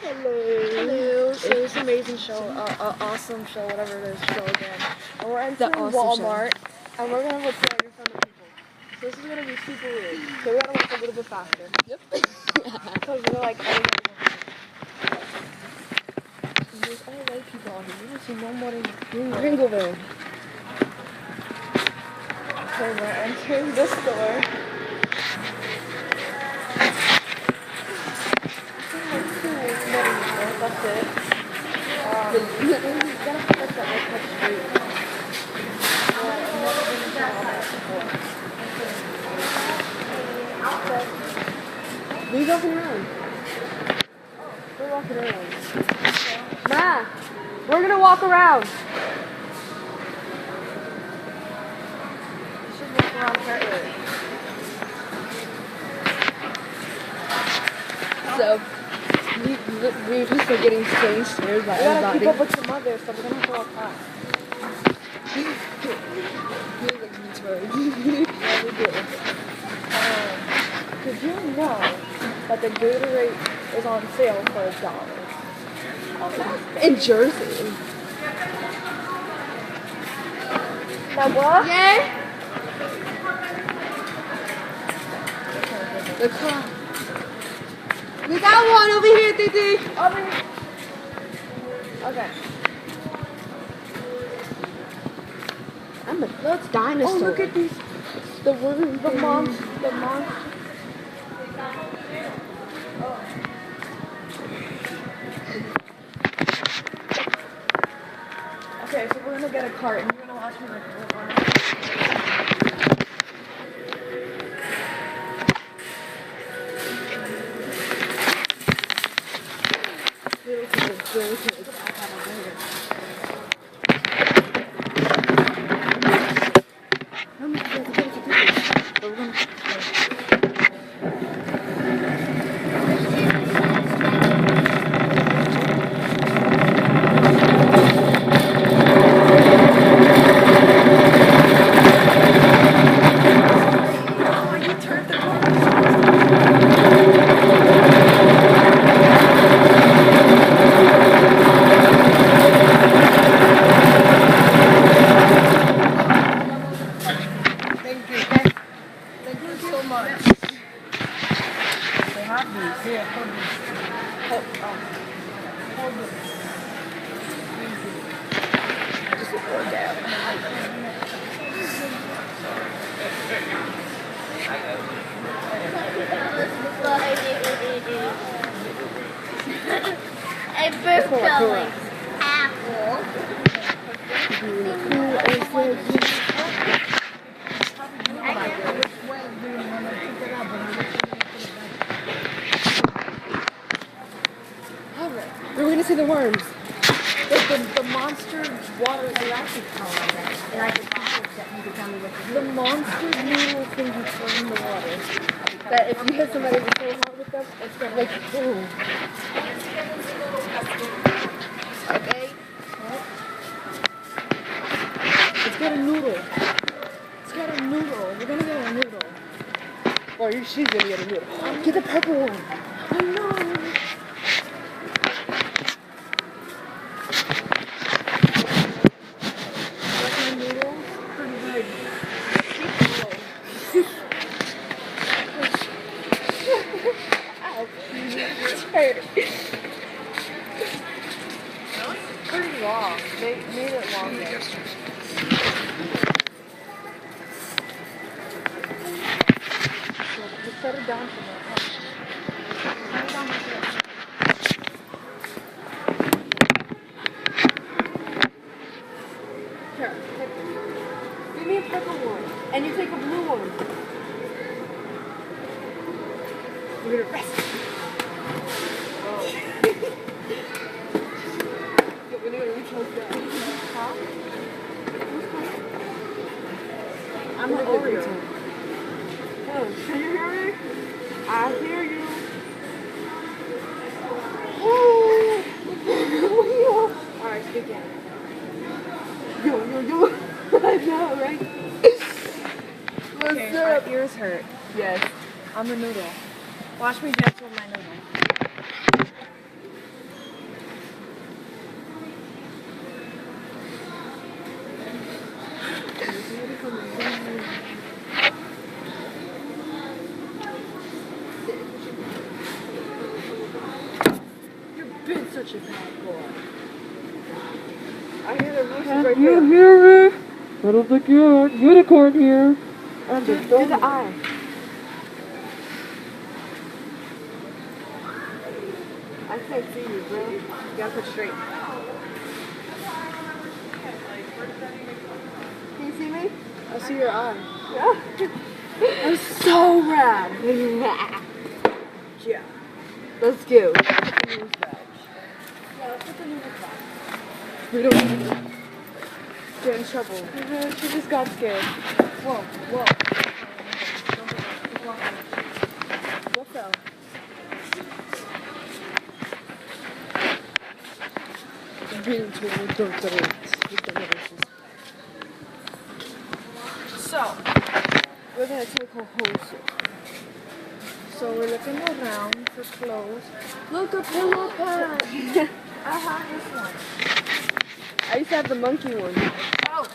Hello. So it's an amazing show, awesome show, whatever it is, show again. And we're entering Walmart, and we're gonna record in front of people. So this is gonna be super weird. So we gotta walk a little bit faster. Yep. Because we're like, there's all white people out here. You don't see no more than Gringleville. Okay, we're entering the store. That's it. We're gonna put that like next street. I've never been to Walmart before. We're walking around. We're walking around. Ma, we're gonna walk around. We should walk around further. So, we're just like getting so scared by We gotta everybody. keep up with your mother, so we're gonna have to walk fast. We're like retards. Yeah, we do. Did you know that the Gatorade is on sale for $1? In Jersey. Now what? Yeah. The car. We got one over here, Didi. Over here. Okay. That's dinosaur. Oh, look at these. the worm. The mom. Okay, so we're gonna get a cart and you're gonna watch me like flip on it. Little kids. A bird going apple. We're gonna see the worms. The monster water elastic power. The monster noodle thing you throw in the water. That if you hit somebody with so hard with them, it's gonna like boom. Okay. It's got a noodle. It's got a noodle. We're gonna get a noodle. Or she's gonna get a noodle. Get the purple one. I know. Like my noodles? Pretty big. Pretty long. They made it longer. Just set it down for me. Set it down like this. Here, take this. Give me a purple one, and you take a blue one. We're gonna rest. We're gonna reach that. Huh? I'm an an Oreo. Oh, can you hear me? I hear you. Alright, speak in. Yo. I know, right? What's Okay, up? my ears hurt. Yes. I'm a noodle. Watch me dance with my noodle. such a bad boy. I hear the roosters Can right you there. hear me? Little big unicorn here. And Do the eye. I can't see you, bro. You gotta put straight. Can you see me? I see your eye. Yeah. That's so rad. Yeah. Let's go. We don't need to get in trouble. She just got scared. Whoa, whoa. What fell? So, we're gonna take her hose. So we're looking around for clothes. Look, a pillow pad. I have this one. I used to have the monkey one. Oh.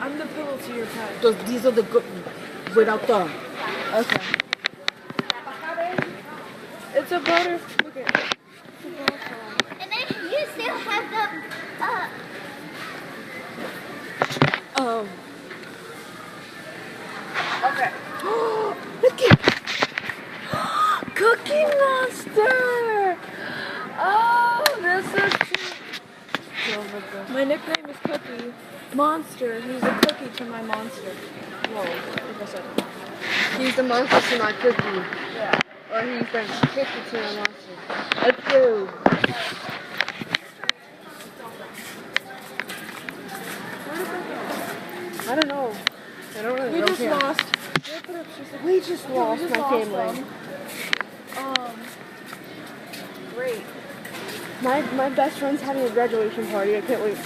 I'm the pillow to your pad. These are the good without the. Okay. It's a butter. Look at it. It's a butter. And then you still have the, Okay. Look at Cookie Monster. Oh, this is cute. My nickname is Cookie Monster. He's a cookie to my monster. Whoa, like I said. He's the monster to my cookie. Yeah. Or he's the cookie to my monster. Let's go. I don't know. I don't really We know. just lost. We just lost just my lost family. them. Great. My best friend's having a graduation party. I can't wait.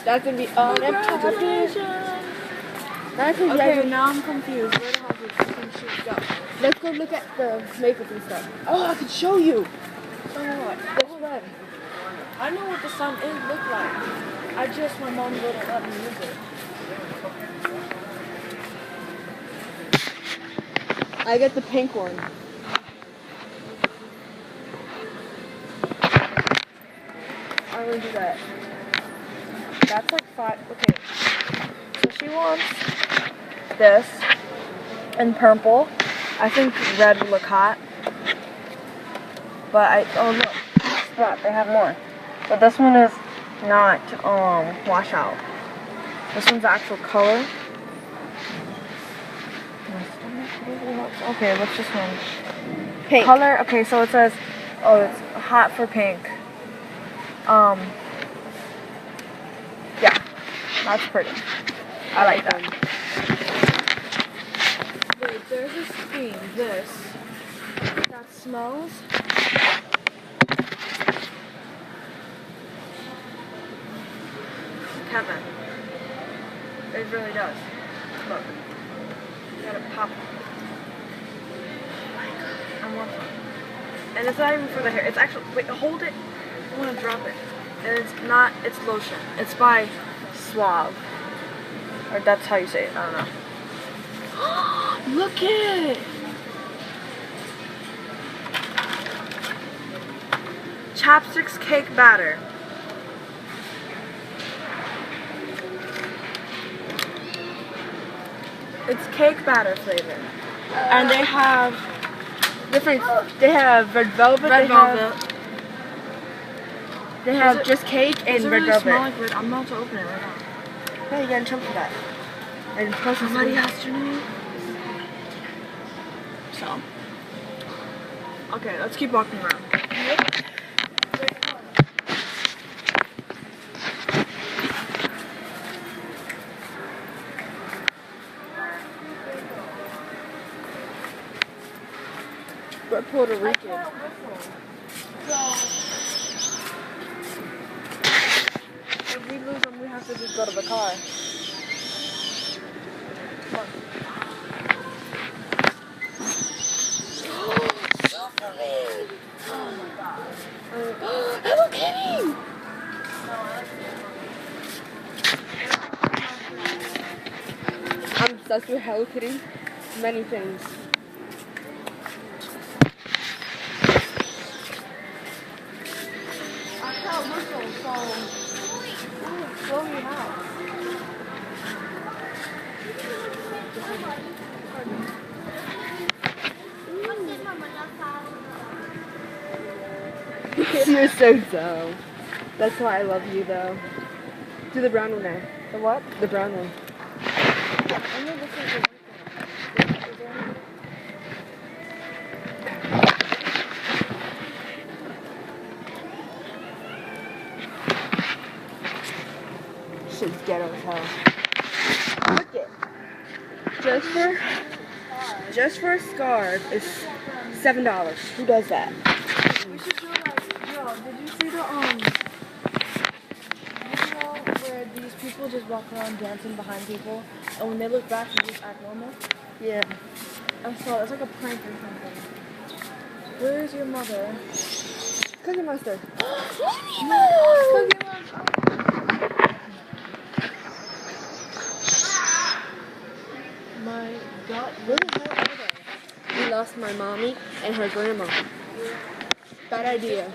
That's gonna be Congratulations. Okay, Now I'm confused. Where the hell did some shit go? let's go look at the makeup and stuff. Oh, I can show you. So what? This red. I know what the sun is look like. My mom wouldn't let me use it. I get the pink one. I'm gonna do that. That's like 5. Okay. So she wants this in purple. I think red would look hot. But oh look, spot, they have more. But this one is not washout. This one's the actual color. Okay, what's this one? Pink. Color, okay, so it says, oh, it's hot for pink. Yeah, that's pretty. I like that. Wait, there's a screen, this, that smells. Kevin. It really does. Look. You gotta pop. I want some. And it's not even for the hair. It's actually, wait, hold it. I want to drop it. And it's not, it's lotion. It's by Suave. Or that's how you say it. I don't know. Look it! Chapsticks cake batter. It's cake batter flavor. And they have different, they have red velvet. They have just cake and red velvet. Like I'm about to open it right now. Yeah, you got in trouble for that. And plus somebody has your name. So. Okay, let's keep walking around. We're Puerto Rican. If we lose them, we have to just go to the car. Superman! Oh my god. Hello Kitty! I'm obsessed with Hello Kitty. Many things. Show me how. You're so dumb. That's why I love you, though. Do the brown one now. The what? The brown one. I know this is the Shit's ghetto as hell. Look it. Just for a scarf is $7. Who does that? We should do like, yo, did you see the video where these people just walk around dancing behind people, and when they look back, they just act normal? Yeah. I saw it. It's like a prank or something. Where is your mother? Cookie Monster. Cookie Monster. My God, where the hell are they? We lost my mommy and her grandma. Bad idea.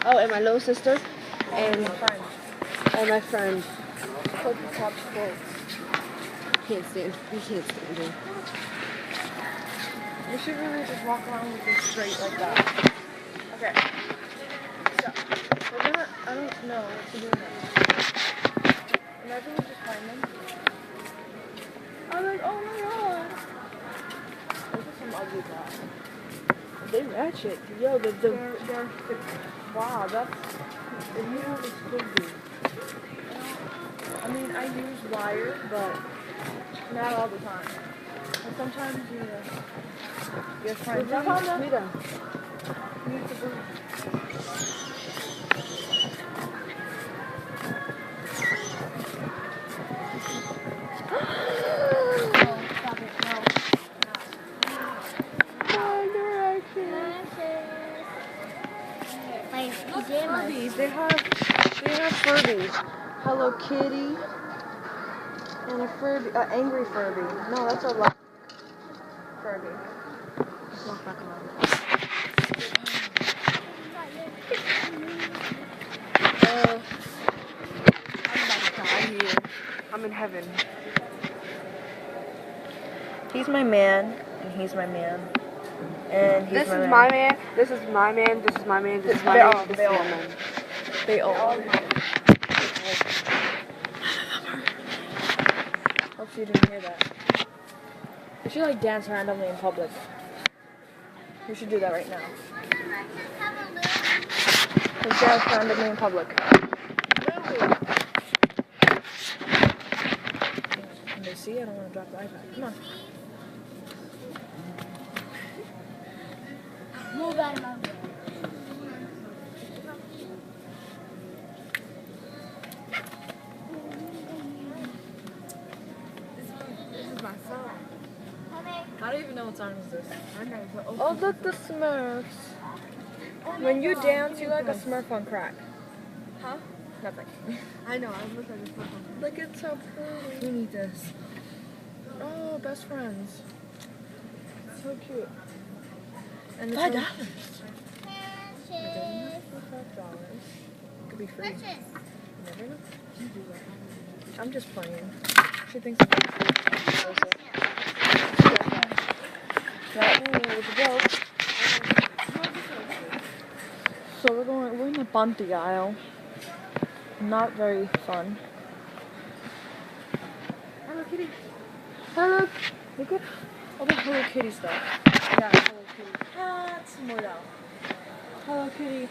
Oh, and my little sister and my friend. Cookie Pop's clothes. He can't stand him. We should really just walk around with this straight like that. Okay. So, we're gonna, I don't know what to do next. Imagine we just find them. I'm like, oh my god. Those are some ugly guys. They ratchet. Yo, They're, wow, that's, if you have this cookie. I mean, I use wire, but not all the time. And sometimes your friends. We're Jump on from them. Sweden. Use the boom. Furbies. They have Furbies. Hello Kitty. And a Furby, angry Furby. No, that's a black Furby. Let's walk back around. I'm about to die here. I'm in heaven. He's my man, and he's my man. And he's This my is man. my man. This is my man. This is my man. This is my man. This is my man. They all. Hope you didn't hear that. We should like dance randomly in public. We should do that right now. Let's dance randomly in public. Can they see? I don't want to drop the iPad. Come on. Move out of my way. This is my song. Honey, I don't even know what song is this. I know, but Oh, look, the Smurfs. When you dance, you like a Smurf on crack. Huh? Nothing. I know. I look like this person. Look, it's so pretty. We need this. Oh, best friends. So cute. And $5. precious. $5. Could be free. Precious. You never know. I'm just playing. She thinks I'm that was a joke. So we're in the Bunty aisle. Not very fun. Hello Kitty. Hello. Look at all the Hello Kitty stuff. Yeah, Hello Kitty. Ah, it's more down. Hello Kitty.